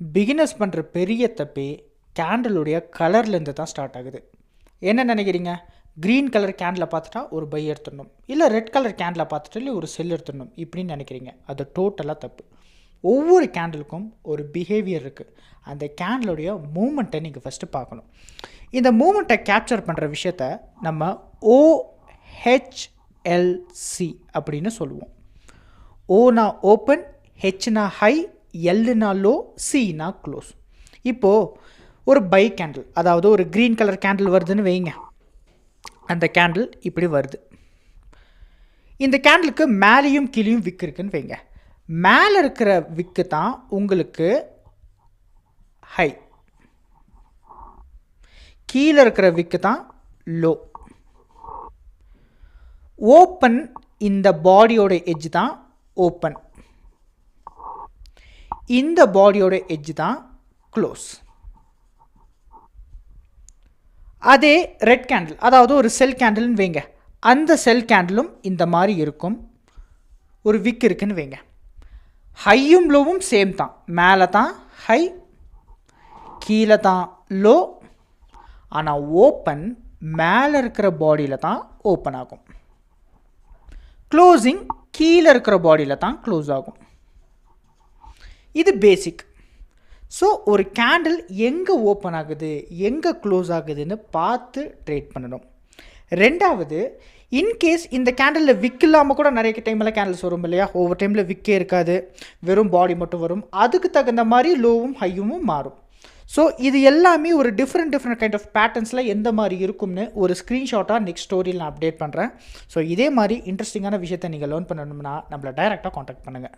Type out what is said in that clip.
Beginners பண்ணுற பெரிய தப்பே கேண்டிலுடைய கலர்லேருந்து தான் ஸ்டார்ட் ஆகுது. என்ன நினைக்கிறீங்க? க்ரீன் கலர் கேண்டில் பார்த்துட்டா ஒரு பை எடுத்துடணும், இல்லை ரெட் கலர் கேண்டில் பார்த்துட்டு ஒரு செல் எடுத்துடணும் இப்படின்னு நினைக்கிறீங்க. அது டோட்டலாக தப்பு. ஒவ்வொரு கேண்டிலுக்கும் ஒரு பிஹேவியர் இருக்குது. அந்த கேண்டிலுடைய மூமெண்ட்டை நீங்கள் ஃபஸ்ட்டு பார்க்கணும். இந்த மூமெண்ட்டை கேப்சர் பண்ணுற விஷயத்த நம்ம OHLC அப்படின்னு சொல்லுவோம். ஓனா ஓப்பன், ஹெச்னா ஹை, எல்லுனா லோ, சினா க்ளோஸ். இப்போது ஒரு பை கேண்டில், அதாவது ஒரு க்ரீன் கலர் கேண்டில் வருதுன்னு வைங்க. அந்த கேண்டில் இப்படி வருது. இந்த கேண்டிலுக்கு மேலேயும் கீழேயும் விக்கு இருக்குன்னு வைங்க. மேலே இருக்கிற விக்கு தான் உங்களுக்கு ஹை, கீழே இருக்கிற விக்கு தான் லோ. ஓப்பன் இந்த பாடியோட எட்ஜ் தான் ஓப்பன், இந்த பாடியோட எட்ஜ் தான் க்ளோஸ். அதே ரெட் கேண்டில், அதாவது ஒரு செல் கேண்டில்னு வைங்க. அந்த செல் கேண்டிலும் இந்த மாதிரி இருக்கும், ஒரு விக் இருக்குன்னு வைங்க. ஹையும் லோவும் சேம் தான். மேலே தான் ஹை, கீழே தான் லோ. ஆனால் ஓப்பன் மேலே இருக்கிற பாடியில் தான் ஓப்பன் ஆகும், க்ளோசிங் கீழே இருக்கிற பாடியில் தான் க்ளோஸ் ஆகும். இது பேசிக். ஸோ ஒரு கேண்டில் எங்கே ஓப்பன் ஆகுது எங்கே க்ளோஸ் ஆகுதுன்னு பார்த்து ட்ரேட் பண்ணணும். ரெண்டாவது, இன்கேஸ் இந்த கேண்டிலில் விக் இல்லாமல் கூட நிறைய டைமில் கேண்டில்ஸ் வரும் இல்லையா? ஒவ்வொரு டைமில் விக்கே இருக்காது, வெறும் பாடி மட்டும் வரும். அதுக்கு தகுந்த மாதிரி லோவும் ஹையும் மாறும். ஸோ இது எல்லாமே ஒரு டிஃப்ரெண்ட் கைண்ட் ஆஃப் பேட்டர்ன்ஸில் எந்த மாதிரி இருக்கும்னு ஒரு ஸ்க்ரீன்ஷாட்டாக நெக்ஸ்ட் ஸ்டோரியில் நான் அப்டேட் பண்ணுறேன். ஸோ இதே மாதிரி இன்ட்ரெஸ்டிங்கான விஷயத்தை நீங்கள் லேர்ன் பண்ணணும்னா நம்மளை டைரெக்டாக காண்டாக்ட் பண்ணுங்கள்.